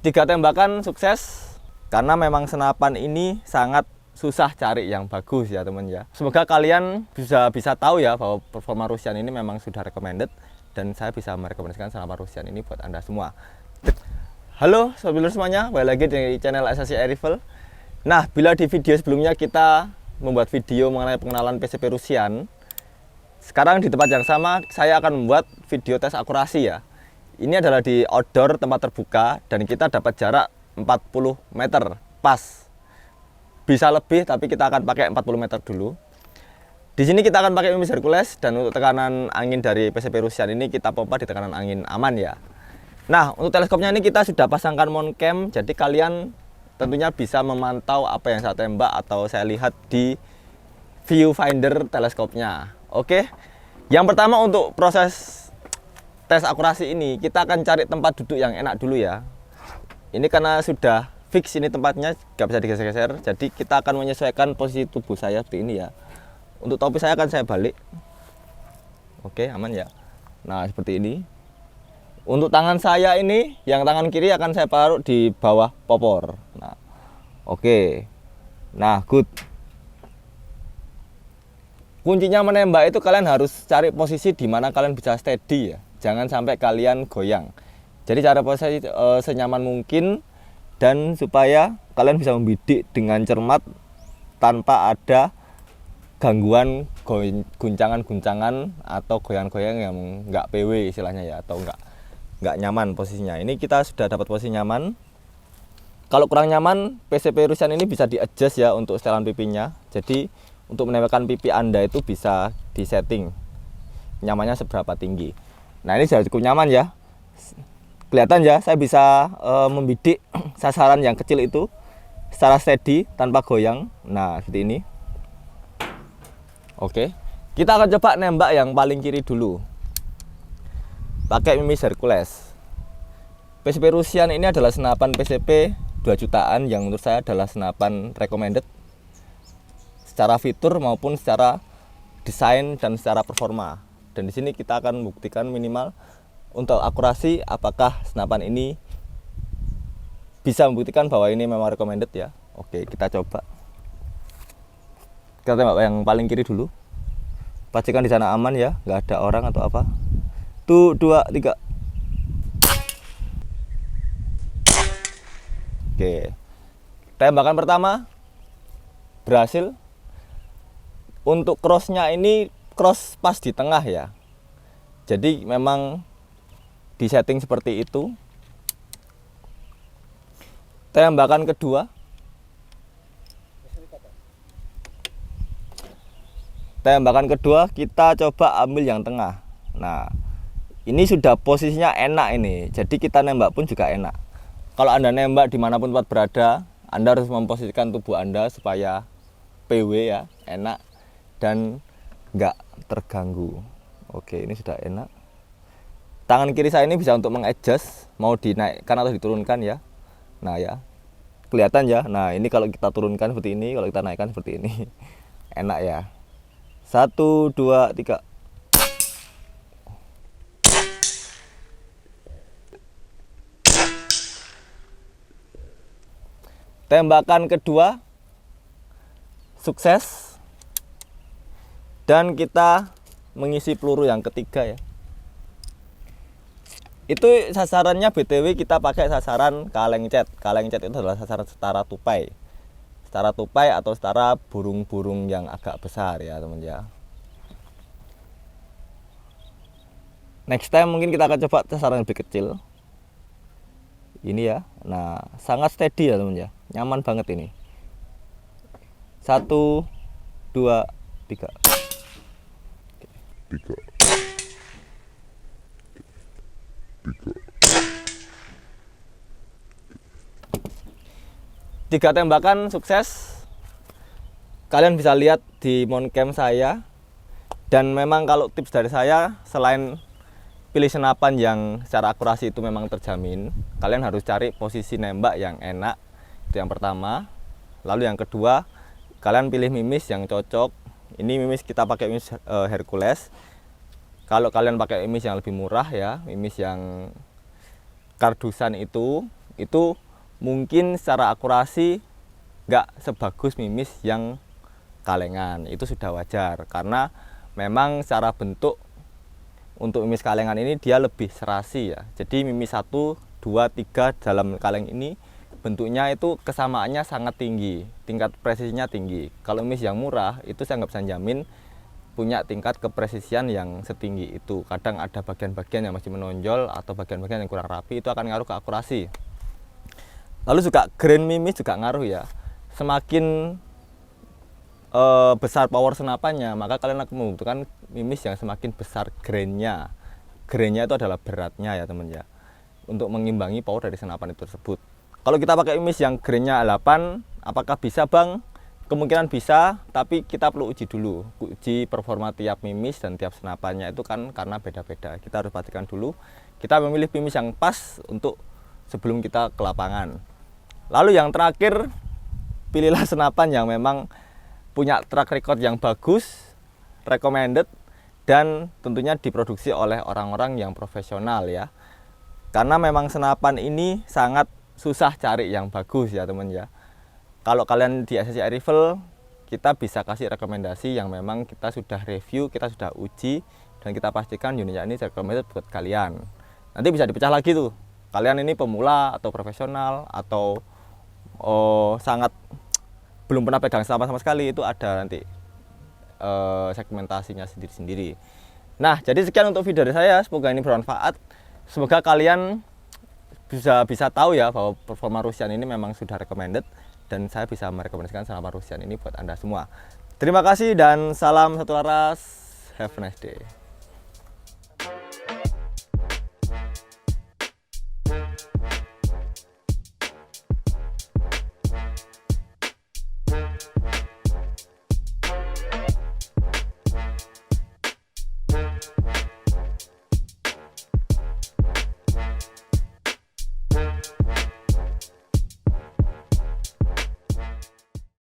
3 tembakan sukses karena memang senapan ini sangat susah cari yang bagus ya teman ya. Semoga kalian bisa tahu ya bahwa performa Rusian ini memang sudah recommended dan saya bisa merekomendasikan senapan Rusian ini buat Anda semua. Halo sobat semuanya, balik lagi di channel SSC Air Rifle. Nah, bila di video sebelumnya kita membuat video mengenai pengenalan PCP Rusian, sekarang di tempat yang sama saya akan membuat video tes akurasi ya. Ini adalah di outdoor tempat terbuka dan kita dapat jarak 40 meter pas. Bisa lebih tapi kita akan pakai 40 meter dulu. Di sini kita akan pakai mimis Hercules dan untuk tekanan angin dari PCP Rusian ini kita pompa di tekanan angin aman ya. Nah, untuk teleskopnya ini kita sudah pasangkan mount cam, jadi kalian tentunya bisa memantau apa yang saya tembak atau saya lihat di viewfinder teleskopnya. Oke. Yang pertama untuk proses tes akurasi ini kita akan cari tempat duduk yang enak dulu ya. Ini karena sudah fix ini tempatnya, nggak bisa digeser-geser, jadi kita akan menyesuaikan posisi tubuh saya seperti ini ya. Untuk topi saya akan saya balik. Oke, aman ya. Nah, seperti ini. Untuk tangan saya ini, yang tangan kiri akan saya taruh di bawah popor. Nah, oke. Nah, good. Kuncinya menembak itu kalian harus cari posisi di mana kalian bisa steady ya. Jangan sampai kalian goyang. Jadi cara posisi senyaman mungkin dan supaya kalian bisa membidik dengan cermat tanpa ada gangguan guncangan-guncangan atau goyang-goyang yang nggak PW istilahnya ya, atau nggak nyaman posisinya. Ini kita sudah dapat posisi nyaman. Kalau kurang nyaman, PCP Rusian ini bisa di-adjust ya untuk setelan pipinya. Jadi untuk menembakkan pipi Anda itu bisa disetting nyamannya seberapa tinggi. Nah, ini sudah cukup nyaman ya. Kelihatan ya, saya bisa membidik sasaran yang kecil itu secara steady tanpa goyang. Nah, seperti ini. Oke, kita akan coba nembak yang paling kiri dulu. Pakai mimis Hercules. PCP Rusian ini adalah senapan PCP 2 jutaan yang menurut saya adalah senapan recommended secara fitur maupun secara desain dan secara performa. Dan di sini kita akan membuktikan minimal untuk akurasi apakah senapan ini bisa membuktikan bahwa ini memang recommended ya. Oke, kita coba. Kita tembak yang paling kiri dulu. Pastikan di sana aman ya, nggak ada orang atau apa. 1, 2, 3. Oke. Tembakan pertama berhasil. Untuk crossnya ini cross pas di tengah ya. Jadi memang di setting seperti itu. Tembakan kedua. Tembakan kedua kita coba ambil yang tengah. Nah, ini sudah posisinya enak ini. Jadi kita nembak pun juga enak. Kalau Anda nembak dimanapun tempat berada, Anda harus memposisikan tubuh Anda supaya PW ya, enak dan nggak terganggu. Oke, ini sudah enak. Tangan kiri saya ini bisa untuk mengadjust mau dinaikkan atau diturunkan ya. Nah ya, kelihatan ya. Nah, ini kalau kita turunkan seperti ini, kalau kita naikkan seperti ini. Enak ya. 1, 2, 3. Tembakan kedua sukses. Dan kita mengisi peluru yang ketiga ya. Itu sasarannya BTW kita pakai sasaran kaleng cat. Kaleng cat itu adalah sasaran setara tupai. Setara tupai atau setara burung-burung yang agak besar ya teman ya. Next time mungkin kita akan coba sasaran lebih kecil. Ini ya. Nah, sangat steady ya teman ya. Nyaman banget ini. 1, 2, 3. 3 tembakan sukses. Kalian bisa lihat di mount cam saya. Dan memang kalau tips dari saya, selain pilih senapan yang secara akurasi itu memang terjamin, kalian harus cari posisi nembak yang enak. Itu yang pertama. Lalu yang kedua, kalian pilih mimis yang cocok. Ini mimis kita pakai mimis Hercules. Kalau kalian pakai mimis yang lebih murah ya, mimis yang kardusan itu itu mungkin secara akurasi nggak sebagus mimis yang kalengan. Itu sudah wajar karena memang secara bentuk untuk mimis kalengan ini dia lebih serasi ya. Jadi mimis 1, 2, 3 dalam kaleng ini bentuknya itu kesamaannya sangat tinggi, tingkat presisinya tinggi. Kalau mimis yang murah itu saya nggak bisa jamin punya tingkat kepresisian yang setinggi itu. Kadang ada bagian-bagian yang masih menonjol atau bagian-bagian yang kurang rapi, itu akan ngaruh ke akurasi. Lalu juga grain mimis juga ngaruh ya. Semakin besar power senapannya, maka kalian akan membutuhkan mimis yang semakin besar grainnya. Grainnya itu adalah beratnya ya teman ya, untuk mengimbangi power dari senapan itu tersebut. Kalau kita pakai mimis yang grainnya 8, apakah bisa bang? Kemungkinan bisa, tapi kita perlu uji dulu. Uji performa tiap mimis dan tiap senapannya itu kan karena beda-beda. Kita harus pastikan dulu, kita memilih mimis yang pas untuk sebelum kita ke lapangan. Lalu yang terakhir, pilihlah senapan yang memang punya track record yang bagus, recommended, dan tentunya diproduksi oleh orang-orang yang profesional ya. Karena memang senapan ini sangat susah cari yang bagus ya teman ya. Kalau kalian di SSCI Rifle, kita bisa kasih rekomendasi yang memang kita sudah review, kita sudah uji, dan kita pastikan unitnya ini recommended buat kalian. Nanti bisa dipecah lagi tuh, kalian ini pemula atau profesional atau sangat belum pernah pegang senapan sama sekali, itu ada nanti segmentasinya sendiri-sendiri. Nah, jadi sekian untuk video dari saya, semoga ini bermanfaat. Semoga kalian bisa tahu ya bahwa performa Rusian ini memang sudah recommended, dan saya bisa merekomendasikan senapan Rusian ini buat Anda semua. Terima kasih dan salam satu laras. Have a nice day.